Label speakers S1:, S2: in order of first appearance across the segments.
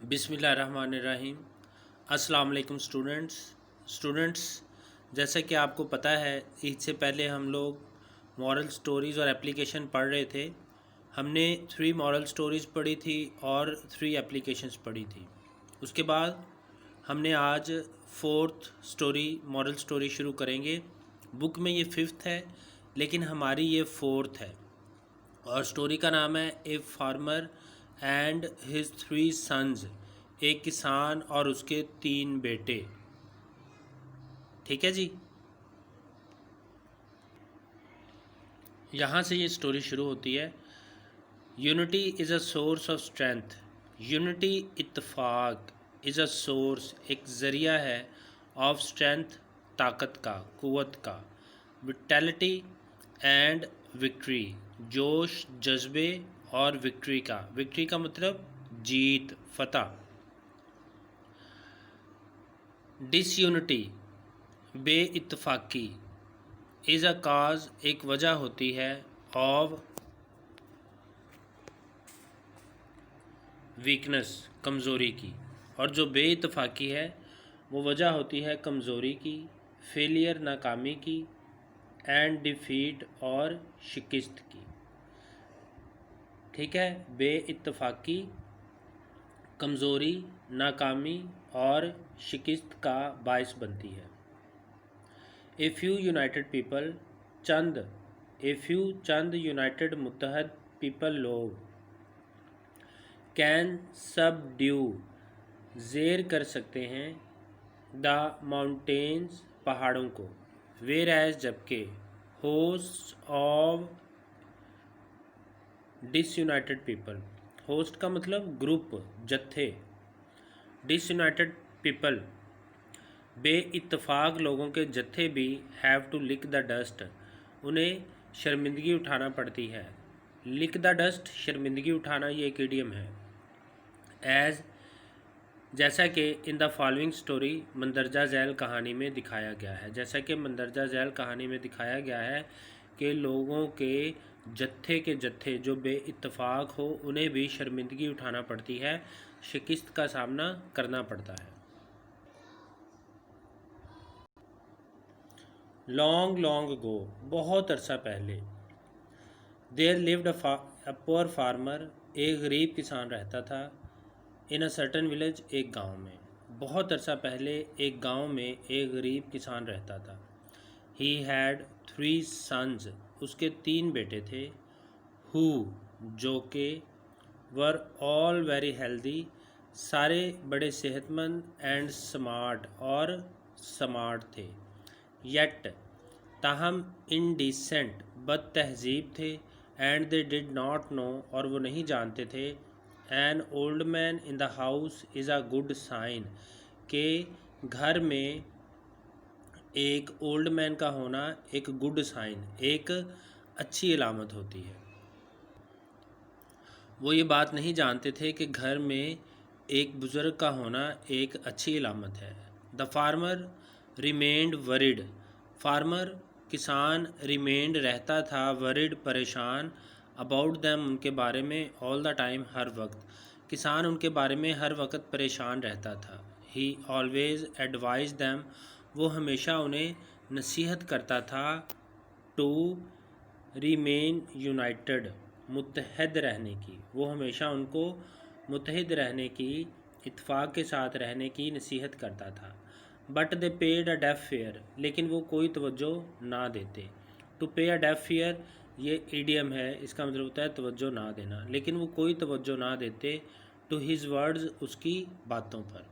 S1: बिस्मिल्लाहिर्रहमानिर्रहीम। अस्सलाम वालेकुम स्टूडेंट्स, जैसा कि आपको पता है इससे पहले हम लोग मॉरल स्टोरीज़ और एप्लीकेशन पढ़ रहे थे। हमने 3 मॉरल स्टोरीज़ पढ़ी थी और 3 एप्लीकेशंस पढ़ी थी। उसके बाद हमने आज 4th स्टोरी मॉरल स्टोरी शुरू करेंगे। बुक में ये 5th है लेकिन हमारी ये 4th है और स्टोरी का नाम है a farmer and his 3 sons. एक किसान और उसके 3 बेटे। ठीक है जी, यहाँ से ये स्टोरी शुरू होती है। Unity is a source of strength. Unity इत्तेफाक इज़ अ सोर्स एक ज़रिया है ऑफ स्ट्रेंथ ताकत का, क़ुव्वत का। विटैलिटी एंड विक्ट्री जोश, जज्बे और विक्ट्री का। विक्ट्री का मतलब जीत, फतह। डिसयूनिटी बेइत्तफाकी इज़ अ काज एक वजह होती है ऑफ वीकनेस कमज़ोरी की। और जो बेइत्तफाकी है वो वजह होती है कमज़ोरी की, फेलियर नाकामी की, एंड डिफीट और शिकस्त की। ठीक है, बेइत्तफाकी, कमज़ोरी, नाकामी और शिकस्त का बायस बनती है। ए फ्यू यूनाइटेड पीपल चंद, ए फ्यू चंद यूनाइटेड मुत्तहद पीपल लोग कैन सब ड्यू ज़ेर कर सकते हैं द माउंटेन्स पहाड़ों को। वेर एज जबकि host of disunited people, host का मतलब ग्रुप, जत्थे। डिसयूनाइटेड पीपल बेइत्तफाक लोगों के जत्थे भी have to lick the dust, उन्हें शर्मिंदगी उठाना पड़ती है। लिक द डस्ट शर्मिंदगी उठाना, ये एक इडियम है। एज जैसा कि in the following story मंदरजा Zail कहानी में दिखाया गया है। जैसा कि मंदरजा झैल कहानी में दिखाया गया है कि लोगों के जत्थे जो बेइत्तफाक हो उन्हें भी शर्मिंदगी उठाना पड़ती है, शिकस्त का सामना करना पड़ता है। लॉन्ग लॉन्ग गो बहुत अरसा पहले। There lived a poor farmer एक गरीब किसान रहता था। इन अ सर्टन विलेज एक गांव में। बहुत अरसा पहले एक गांव में एक गरीब किसान रहता था। ही हैड 3 सन्स उसके 3 बेटे थे। हु जो के वर ऑल वेरी हेल्दी सारे बड़े सेहतमंद एंड स्मार्ट और स्मार्ट थे। येट ताहम इनडिसेंट बद तहजीब थे। And they did not know और वो नहीं जानते थे। An old man in the house is a good sign के घर में एक ओल्ड मैन का होना एक गुड साइन, एक अच्छी अलामत होती है। वो ये बात नहीं जानते थे कि घर में एक बुज़ुर्ग का होना एक अच्छी अलामत है। The farmer remained worried, farmer किसान रिमेंड रहता था, वरिड परेशान, अबाउट दैम उनके बारे में, ऑल द टाइम हर वक्त। किसान उनके बारे में हर वक्त परेशान रहता था। ही ऑलवेज़ एडवाइज दैम वो हमेशा उन्हें नसीहत करता था। टू रिमेन यूनाइटेड मुत्तहद रहने की, वो हमेशा उनको मुत्तहद रहने की, इत्तेफाक के साथ रहने की नसीहत करता था। But they paid a deaf ear लेकिन वो कोई तवज्जो ना देते। To pay a deaf ear ये ईडियम है, इसका मतलब होता है तवज्जो ना देना, लेकिन वो कोई तवज्जो ना देते। टू हिज वर्ड्स उसकी बातों पर।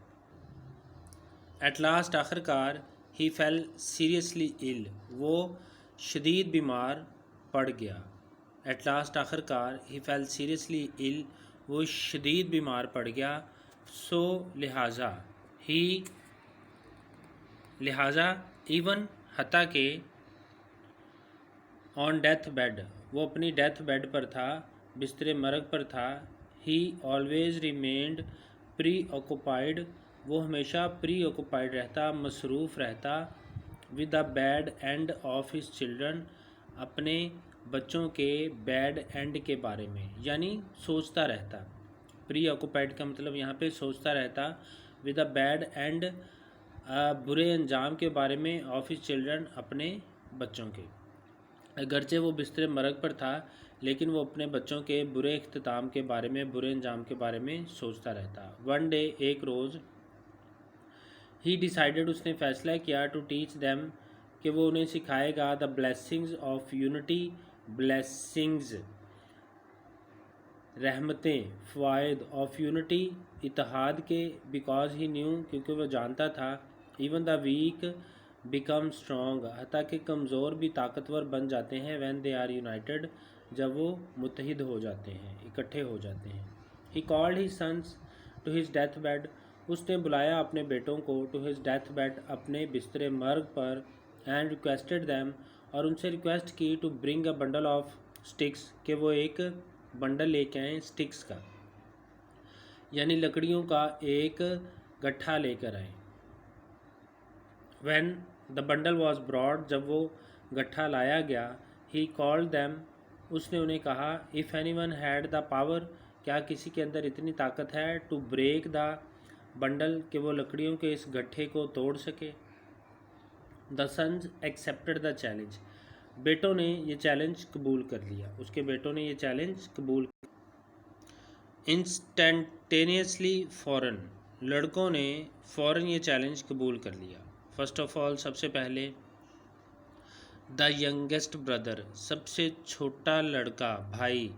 S1: एट लास्ट आखिरकार ही फेल सीरियसली इल वो शदीद बीमार पड़ गया। एट लास्ट आखिरकार ही फेल सीरियसली इल वो शदीद बीमार पड़ गया। सो लिहाजा ही लिहाजा इवन हता के ऑन डेथ बेड वो अपनी डेथ बेड पर था, बिस्तरे मरग पर था। ही ऑलवेज रिमेंड प्री ऑक्यूपाइड वो हमेशा प्री ऑक्यूपाइड रहता, मसरूफ़ रहता। With the bad end of his children अपने बच्चों के बैड एंड के बारे में, यानी सोचता रहता। प्री ऑक्यूपाइड का मतलब यहाँ पे सोचता रहता, विद अ बैड एंड बुरे अंजाम के बारे में, ऑफ हिज चिल्ड्रन अपने बच्चों के। अगरचे वो बिस्तर मरग पर था, लेकिन वो अपने बच्चों के बुरे इख्तिताम के बारे में, बुरे अंजाम के बारे में सोचता रहता। वन डे, एक रोज़, ही डिसाइडेड, उसने फ़ैसला किया, टू टीच दैम, कि वो उन्हें सिखाएगा, the blessings of unity, blessings रहमतें, फ़वाइद, ऑफ यूनिटी इत्तेहाद के, बिकॉज ही न्यू, क्योंकि वह जानता था, even the weak become strong, हत्ता कि कमज़ोर भी ताकतवर बन जाते हैं, व्हेन दे आर यूनाइटेड, जब वो मुत्तहिद हो जाते हैं, इकट्ठे हो जाते हैं। He called his sons to his deathbed, उसने बुलाया अपने बेटों को, टू हिज डेथ बेड, अपने बिस्तर मर्ग पर, एंड रिक्वेस्टेड दैम, और उनसे रिक्वेस्ट की, to bring a bundle of sticks, कि वो एक बंडल लेके आए स्टिक्स का, यानी लकड़ियों का एक गट्ठा लेकर आए। When the bundle was brought, जब वो गट्ठा लाया गया, he called them, उसने उन्हें कहा, if anyone had the power, क्या किसी के अंदर इतनी ताकत है, to break the bundle, कि वो लकड़ियों के इस गट्ठे को तोड़ सके। The sons accepted the challenge, बेटों ने ये चैलेंज कबूल कर लिया, उसके बेटों ने ये चैलेंज कबूल। इंस्टेंटेनियसली फ़ौरन, लड़कों ने फ़ौरन ये चैलेंज कबूल कर लिया। फर्स्ट ऑफ ऑल, सबसे पहले, द यंगेस्ट ब्रदर, सबसे छोटा लड़का, भाई,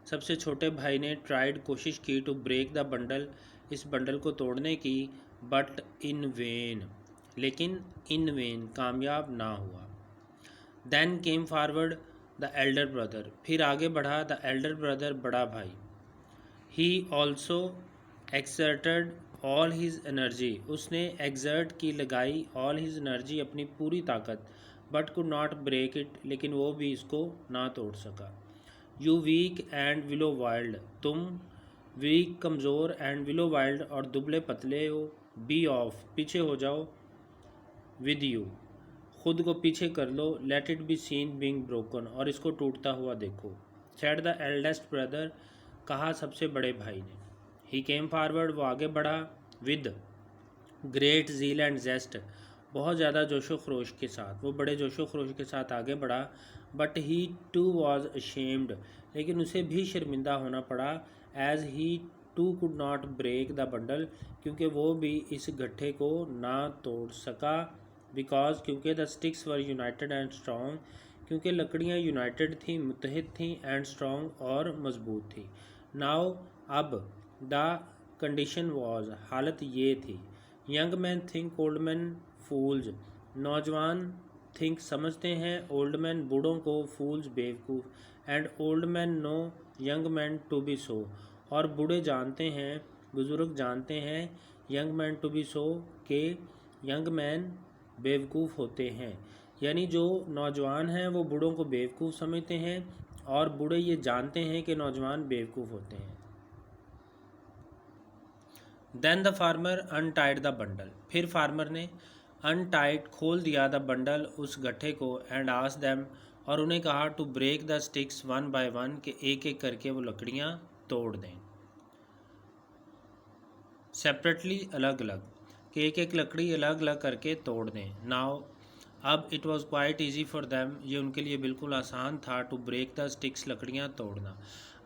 S1: सबसे छोटे भाई ने ट्राइड, कोशिश की, टू ब्रेक द बंडल, इस बंडल को तोड़ने की, बट इन वेन, लेकिन इन वेन, कामयाब ना हुआ। Then came forward the elder brother, फिर आगे बढ़ा द एल्डर ब्रदर, बड़ा भाई। He also exerted all his energy, उसने एक्सर्ट की, लगाई, ऑल हिज एनर्जी, अपनी पूरी ताकत, but could not break it, लेकिन वो भी इसको ना तोड़ सका। You weak and willow wild, तुम वीक, कमज़ोर, एंड विलो वाइल्ड, और दुबले पतले हो, बी ऑफ, पीछे हो जाओ, विद यू, खुद को पीछे कर लो, let it be seen being broken, और इसको टूटता हुआ देखो। सेड द एल्डेस्ट ब्रदर, कहा सबसे बड़े भाई ने। ही केम फॉरवर्ड, वो आगे बढ़ा, विद ग्रेट ज़ील एंड जेस्ट, बहुत ज़्यादा जोशो खरोश के साथ, वो बड़े जोशो खरोश के साथ आगे बढ़ा। But he too was ashamed, लेकिन उसे भी शर्मिंदा होना पड़ा, as he too could not break the bundle, क्योंकि वो भी इस गट्ठे को ना तोड़ सका, बिकॉज, क्योंकि the sticks were United and strong, क्योंकि लकड़ियाँ यूनाइटेड थीं, मुत्तहिद थीं, एंड स्ट्रॉन्ग, और मजबूत थी। नाउ, अब, द कंडीशन वॉज, हालत ये थी, young man think old man fools, नौजवान थिंक समझते हैं, ओल्ड मैन बूढ़ों को, फूल्स बेवकूफ़, and old man know young man to be so, और बूढ़े जानते हैं, बुज़ुर्ग जानते हैं, young man to be so, के यंग मैन बेवकूफ़ होते हैं, यानी जो नौजवान हैं वो बूढ़ों को बेवकूफ़ समझते हैं, और बूढ़े ये जानते हैं कि नौजवान बेवकूफ़ होते हैं। Then the farmer untied the bundle, फिर फार्मर ने अनटाइड, खोल दिया, द बंडल, उस गट्ठे को, एंड आस्क्ड देम, और उन्हें कहा, to break the sticks one by one, कि एक एक करके वो लकड़ियाँ तोड़ दें, सेपरेटली, अलग अलग, कि एक एक लकड़ी अलग अलग करके तोड़ दें। नाउ, अब, it was quite easy for them, ये उनके लिए बिल्कुल आसान था, टू ब्रेक द स्टिक्स, लकड़ियाँ तोड़ना,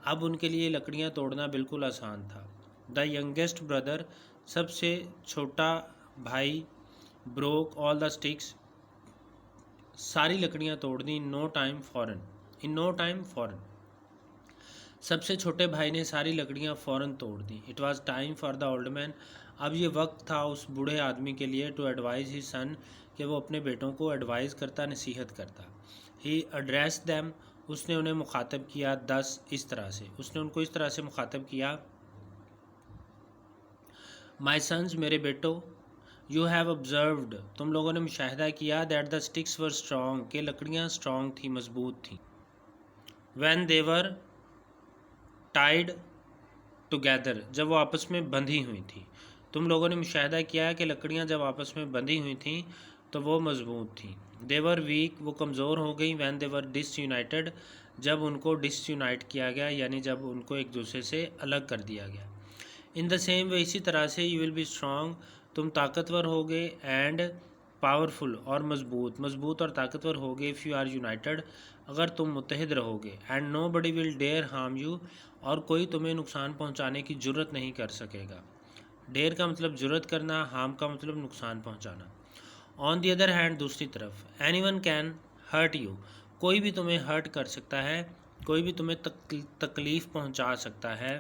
S1: अब उनके लिए लकड़ियाँ तोड़ना बिल्कुल आसान था। द यंगेस्ट ब्रदर, सबसे छोटा भाई, ब्रोक ऑल द स्टिक्स, सारी लकड़ियाँ तोड़ दी, नो टाइम फ़ौरन, इन नो टाइम फ़ौरन, सबसे छोटे भाई ने सारी लकड़ियाँ फ़ौरन तोड़ दी। It was time for the old man, अब ये वक्त था उस बूढ़े आदमी के लिए, टू एडवाइज़ ही सन, कि वो अपने बेटों को एडवाइज़ करता, नसीहत करता। ही एड्रेस दैम, उसने उन्हें मुखातब किया, 10, इस तरह से, उसने उनको इस तरह से मुखातब किया, माई सन्स, मेरे बेटो, यू हैव ऑब्जर्व्ड, तुम लोगों ने मुशाहिदा किया, that the sticks were strong, के लकड़ियाँ स्ट्रॉन्ग थी, मजबूत थी, when they were tied together, जब वो आपस में बंधी हुई थी, तुम लोगों ने मुशाहिदा किया है कि लकड़ियाँ जब आपस में बंधी हुई थी तो वो मजबूत थी। देवर वीक, वो कमज़ोर हो गई, वैन देवर डिसयूनाइटेड, जब उनको डिसयूनाइट किया गया, यानी जब उनको एक दूसरे से अलग कर दिया गया। इन द सेम वे, इसी तरह से यू विल बी स्ट्रॉन्ग, तुम ताकतवर होगे, एंड पावरफुल और मजबूत और ताकतवर होगे, इफ़ यू आर यूनाइटेड, अगर तुम मुत्तहिद रहोगे, and nobody will dare harm you, और कोई तुम्हें नुकसान पहुंचाने की जुर्रत नहीं कर सकेगा। डेयर का मतलब जुर्रत करना, हार्म का मतलब नुकसान पहुंचाना। ऑन दी अदर हैंड, दूसरी तरफ, anyone can hurt you, कोई भी तुम्हें हर्ट कर सकता है, कोई भी तुम्हें तकलीफ़ पहुंचा सकता है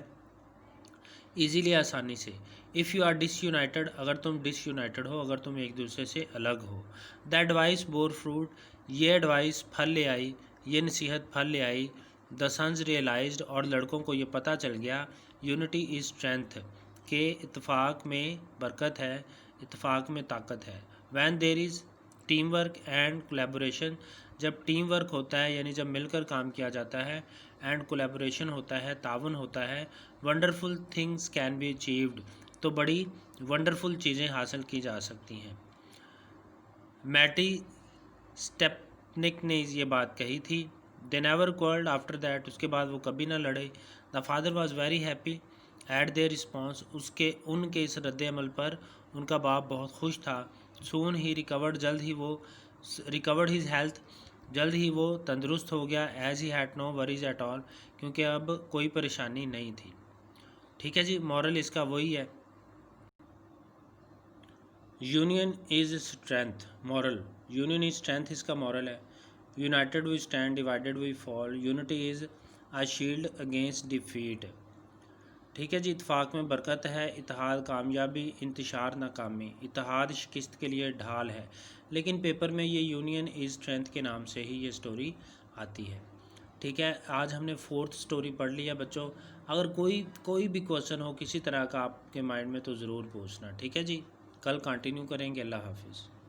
S1: ईज़िली, आसानी से। इफ़ यू आर डिसयूनाइटेड, अगर तुम डिसयूनाइटेड हो, अगर तुम एक दूसरे से अलग हो। द एडवाइस बोर फ्रूट, ये एडवाइस फल ले आई, ये नसीहत फल ले आई। द सन्स रियलाइज्ड, और लड़कों को ये पता चल गया, यूनिटी इज़ स्ट्रेंथ, के इत्तेफाक में बरकत है, इत्तेफाक में ताकत है। When there is team work and collaboration, जब टीम वर्क होता है यानी जब मिलकर काम किया जाता है, एंड कोलेबोरेशन होता है, तावन होता है, wonderful things can be achieved, तो बड़ी वंडरफुल चीज़ें हासिल की जा सकती हैं। मैटी स्टेपनिक ने ये बात कही थी। दे नेवर क्वार्रल्ड आफ्टर दैट, उसके बाद वो कभी ना लड़े। The father was very happy at there response, उनके इस रद्द अमल पर उनका बाप बहुत खुश था। सून ही रिकवर्ड, जल्द ही वो रिकवर्ड हिज हेल्थ, जल्द ही वो तंदुरुस्त हो गया। As he had no worries at all, क्योंकि अब कोई परेशानी नहीं थी। ठीक है जी, मॉरल इसका वही है, union is strength. Moral, union is strength इसका मॉरल है। United we stand, divided we fall, unity is a shield against defeat. ठीक है जी, इत्तेफाक में बरकत है, इत्तेहाद कामयाबी, इंतशार नाकामी, इत्तेहाद शिकस्त के लिए ढाल है। लेकिन पेपर में ये यूनियन इज़ स्ट्रेंथ के नाम से ही ये स्टोरी आती है। ठीक है, आज हमने 4th स्टोरी पढ़ ली है बच्चों। अगर कोई भी क्वेश्चन हो किसी तरह का आपके माइंड में तो ज़रूर पूछना। ठीक है जी, कल कंटिन्यू करेंगे। अल्लाह हाफिज़।